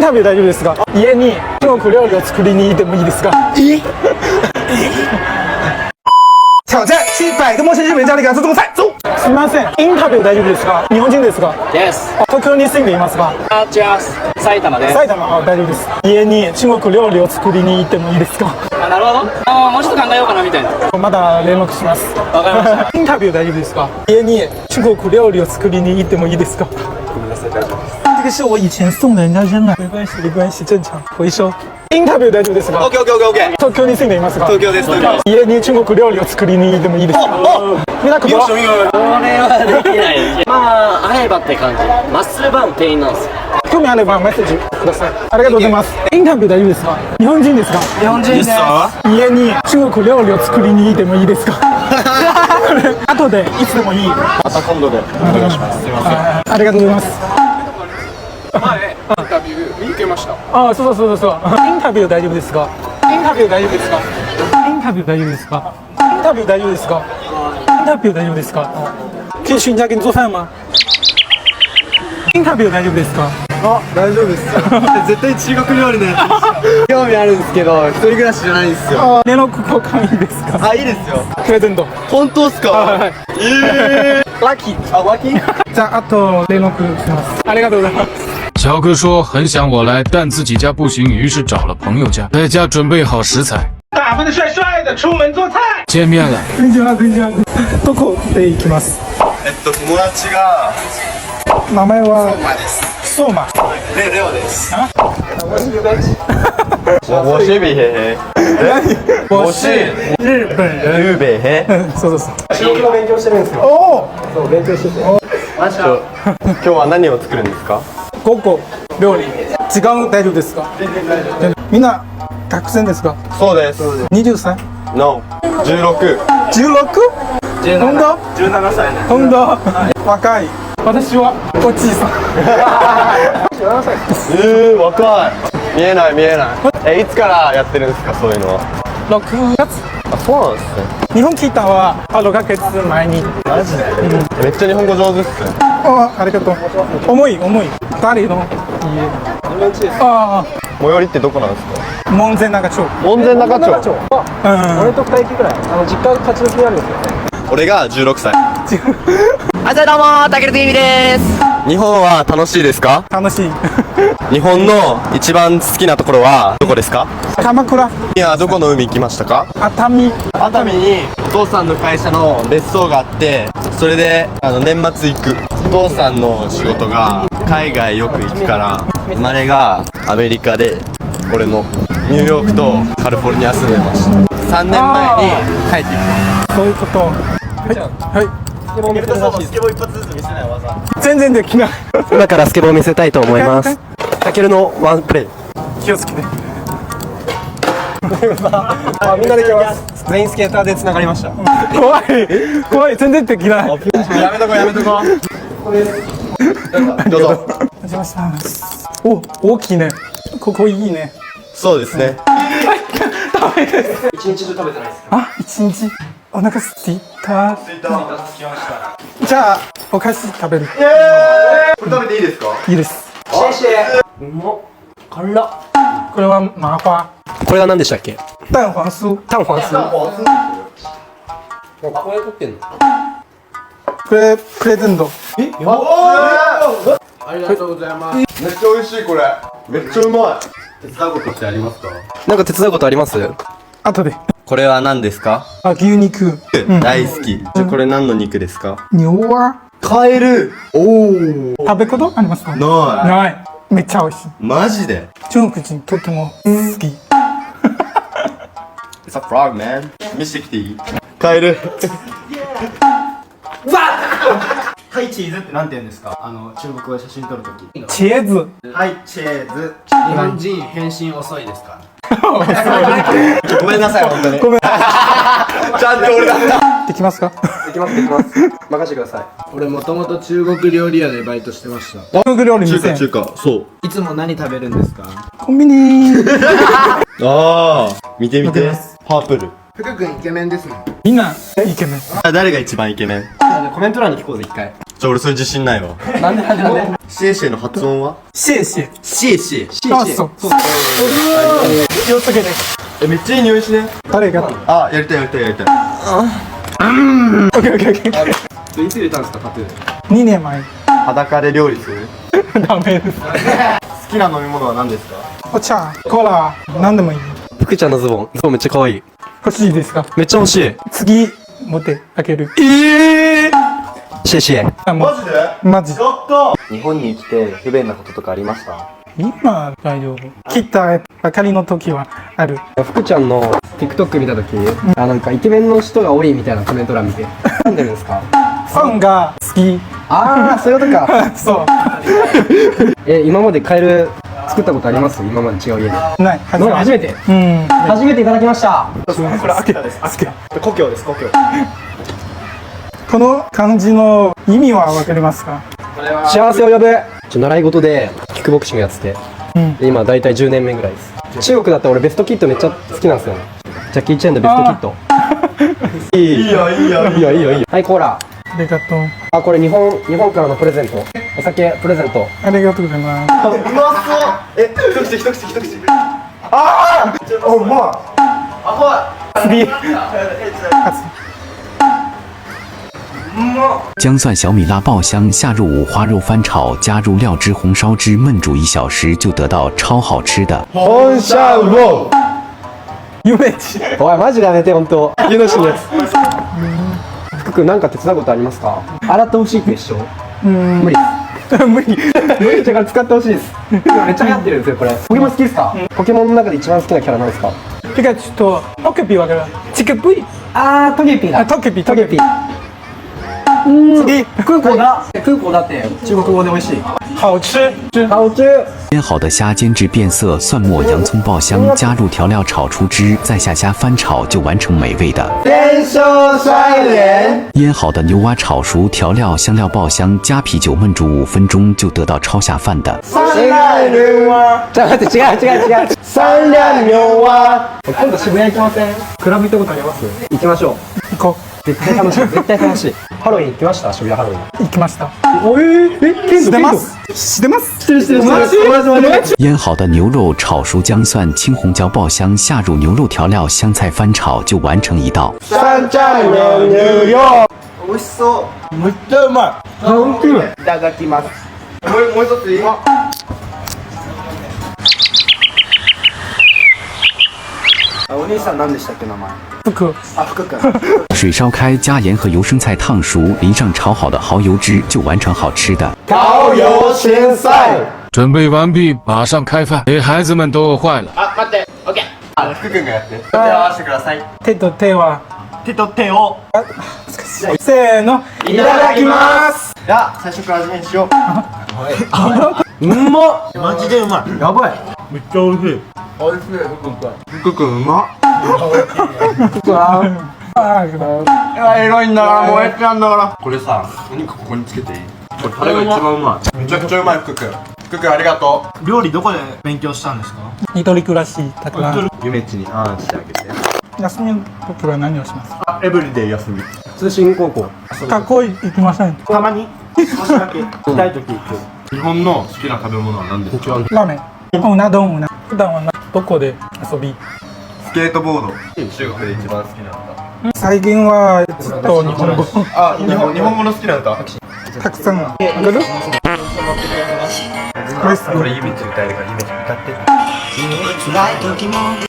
インタビュー大丈夫ですか？家に中国料理を作りに行ってもいいですか？挑战700个陌生日本家里赶出中菜，走！すみません、インタビュー大丈夫ですか？日本人ですか？ Yes。東京に住んでいますか？じゃあ埼玉です。埼玉、大丈夫です。家に中国料理を作りに行ってもいいですか？なるほど。もうちょっと考えようかなみたいな。まだ連絡します。わかりました。インタビュー大丈夫ですか？家に中国料理を作りに行ってもいいですか？ごめんなさい、大丈夫です。这个是我以前送的，人家扔了，没关系，没关系，正常回收。インタビュー大丈夫ですか？ OK。東京に住んでいますか？東京です。家に中国料理を作りに行ってもいいですか？見なくては。これはできない。まあ会えばって感じ。マッスルバーの店員なんですよ。興味あればメッセージください。ありがとうございます。インタビュー大丈夫ですか？日本人ですか？日本人です。家に中国料理を作りに行ってもいいですか？後でいつでもいい。また今度でお願いします。すみません。ありがとうございます。前インタビュー受けました。あ、そう。インタビュー大丈夫ですか？インタビュー大丈夫ですか？インタビュー大丈夫ですか？インタビュー大丈夫ですか？インタビュー大丈夫ですか？可以去你家给你做饭吗？インタビュー大丈夫ですか？あ、大丈夫です絶対中国料理のやつ興味あるんですけど、一人暮らしじゃないんですよ。連絡交換いいですか？あ、いいですよ。プレゼント。本当っすか？はい。ラッキー。あ、脇じゃあ、あと連絡します。ありがとうございます。乔哥说很想我来，但自己家不行，于是找了朋友家，在家准备好食材，打扮的帅帅的出门做菜。见面了。こんにちは。どこで行きます？友達が名前はマです相馬。レオです。あ？我是比嘿嘿。我是日本人。日本へ。そう。中国の勉強してるんですよ。おお。そう、勉強してて。今日は何を作るんですか？午後料理。時間大丈夫ですか？みんな学生ですか？そうです。20歳？ No。16。16？本当17歳ね。本当若い。私はおじいさん。若い。見えない。いつからやってるんですか、そういうのは。6月。あ、そうなんですね。日本来たのは6ヶ月前に。マジで、めっちゃ日本語上手っすね。ありがとう。重い。誰の家？ああ。最寄りってどこなんですか？門前仲町。門前仲町。俺と2駅ぐらい。実家が立ち退きにあるんですよ。俺が16歳。あ、どうもたける TV です。日本は楽しいですか？楽しい。日本の一番好きなところはどこですか？鎌倉。いや、どこの海行きましたか？熱海。熱海にお父さんの会社の別荘があって、それで年末行く。お父さんの仕事が海外よく行くから、生まれがアメリカで、俺のニューヨークとカリフォルニア住んでました。3年前に帰ってきた。そういうこと。はい。スケボー一発ずつ見せない技。全然できない。今からスケボー見せたいと思います。たけるのワンプレイ。気をつけて。あ、みんなできます。全員スケーターで繋がりました。怖い。全然できない。やめとこう。どうぞ。お邪魔します。お、大きいね。ここいいね。そうですね。ダメです。一日中食べてないですか？あ、一日。お腹すいた。じゃあ、お菓子食べる。これ食べていいですか？いいです。うまっ。辛っ。これは麻花。これは何でしたっけ？蛋黄酥。蛋黄酥。これ取ってんの？これプレゼント。ありがとうございます。めっちゃ美味しいこれ。めっちゃうまい。手伝うことってありますか？なんか手伝うことあります？後で。これは何ですか？あ、牛肉。大好き。じゃあこれ何の肉ですか？牛はカエル。おお。食べことありますか？ない。ない。めっちゃ美味しい。マジで？中国人とても好き。It's a frog, man. 見せてきていい？カエル。はい、チーズってなんて言うんですか？中国語で写真撮るとき。チーズ。はい、チーズ。日本人返信遅いですか？ごめんなさい、本当に。ごめん。ちゃんと俺だった。できますか？できます。任せてください。俺もともと中国料理屋でバイトしてました。中国料理店。中華、そう。いつも何食べるんですか？コンビニ。ああ、見て。パープル。福君イケメンですね。みんなイケメン。誰が一番イケメン？コメント欄に聞こうぜ、一回。俺それ自信ないわ。なんでシェイシェイの発音はシェイシェイ。シェイシェイ。あ、そう。気をつけて。めっちゃいい匂いしね。誰があ、やりたい。オッケーオッケーオッケー。いつ入れたんですかタトゥー。 2年前。裸で料理する。ダメです。好きな飲み物は何ですか？お茶、コーラ、何でもいい。福ちゃんのズボンめっちゃ可愛い。欲しいですか？めっちゃ欲しい。次、持ってあげる。シェシェ。あ、もうジで？マジ。ちょっと日本に来て不便なこととかありました？今、大丈夫。来たばかりの時はある。福ちゃんの TikTok 見たとき、なんかイケメンの人が多いみたいなコメント欄見て、なんでるんですか？ファンが好き。ああ、そういうことか。そ今までカエル作ったことあります？今まで違う家で。う。ない。初めて。うん。初めていただきました。これ開けたです。開けた。故郷です故郷。この漢字の意味はわかりますか？幸せを呼ぶ。習い事でキックボクシングやってて、うん。で今大体10年目ぐらいです。中国だったら俺ベストキットめっちゃ好きなんですよね。ジャッキー・チェンのベストキット。いいよ。はいコーラ。ありがとう。あ、これ日本からのプレゼント。お酒プレゼント。ありがとうございます。うまそう。一口。ああ。おうまい。次。姜蒜小米辣爆香，下入五花肉翻炒，加入料汁、红烧汁焖煮1小时，就得到超好吃的。本社ロ夢地。おいマジでやめて本当。湯のしのやつ。福君なんか手伝うことありますか？洗ってほしいって一緒。無理。無理。無理だから使ってほしいです。今めっちゃ流行ってるんですよこれ。ポケモン好きですか？ポケモンの中で一番好きなキャラなんですか？ピカチュウとトケピわかる？チケプイ。あートゲピーだ。あ、トケピ。トゲピ。次。空港だ。空港だって中国語で美味しい。好吃。好吃。腌好的虾煎至变色，蒜末、洋葱爆香，加入调料炒出汁，再下虾翻炒，就完成美味的。天生衰脸。腌好的牛蛙炒熟，调料香料爆香，加啤酒焖煮5分钟，就得到超下饭的。じゃあ待って違う。三两牛蛙。今度渋谷行きません？クラブ行ったことあります？行きましょう。行こ絶対楽しい。絶対楽しい。ハロウィン行きました？渋谷ハロウィン。う。行きました。してます。してます。してる。マジ腌好的牛肉炒熟姜蒜、青红椒爆香，下入牛肉調料、香菜翻炒，就完成一道。三ちゃんのニューヨーク。美味しそう。めっちゃうまい。本当に。いただきます。もう一ついい？お兄さん何でしたっけ名前？服。あ、福君。水烧开，加盐和油生菜烫熟，淋上炒好的蚝油汁，就完成好吃的。顔よ青菜。准备完毕，马上开饭，给孩子们都饿坏了。あ、待って。オッケー。福君がやって。手を合わせてください。手と手は。手と手を。せーの。いただきます。じゃあ最初から味変しよう。うんまっ。マジでうまい。やばい。めっちゃ美味しい。福君うまっ。福は。あいやエロいんだからもうやっちゃうんだからこれさお肉ここにつけていい？これタレが一番うまい。めちゃくちゃうまい福君ありがとう。料理どこで勉強したんですか？一人暮らしたから。夢地にあんしてあげて。休みの時は何をしますか？エブリデイ休み。通信高校。学校行きません。たまに少しだけ行きたい時行く。日本の好きな食べ物は何ですか？ラーメン。うな丼うな。普段はどこで遊び？スケートボード。中国で一番好きな歌。最近はずっと日本語。あ、日本語の好きな歌。たくさん。わかる？これ夢地歌えるから夢地歌って。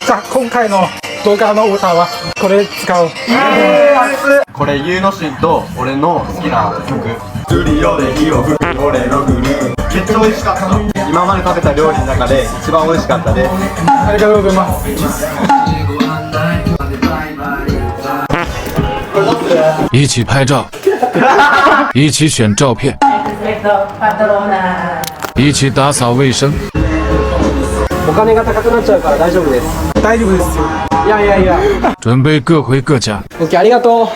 じゃあ今回の動画の歌はこれ使う。これユーノシンと俺の好きな曲。トリオで火を吹く俺のグルー。めっちゃ美味しかった。今まで食べた料理の中で一番美味しかったです。ありがとうございます。一起拍照，一起选照片，一起打扫卫生。お金が高くなっちゃうから大丈夫です。大丈夫ですよ。いや。准备各回各家。オッケーありがとう。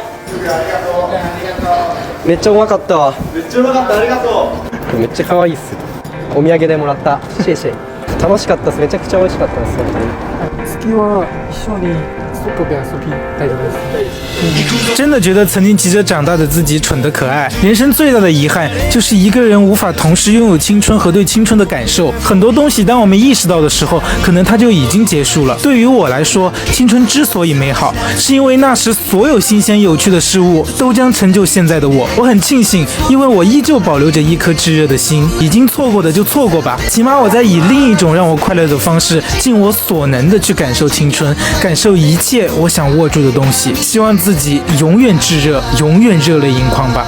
めっちゃうまかったわ。めっちゃうまかったありがとう。めっちゃ可愛いっす。お土産でもらった。シェイシェイ。楽しかったです。めちゃくちゃ美味しかったです。本当に。次は一緒に外で遊び大丈夫です。真的觉得曾经急着长大的自己蠢得可爱。人生最大的遗憾就是一个人无法同时拥有青春和对青春的感受。很多东西当我们意识到的时候，可能它就已经结束了。对于我来说，青春之所以美好，是因为那时所有新鲜有趣的事物都将成就现在的我。我很庆幸，因为我依旧保留着一颗炙热的心。已经错过的就错过吧，起码我在以另一种让我快乐的方式，尽我所能的去感受青春，感受一切我想握住的东西。希望自己永远炙热，永远热泪盈眶吧。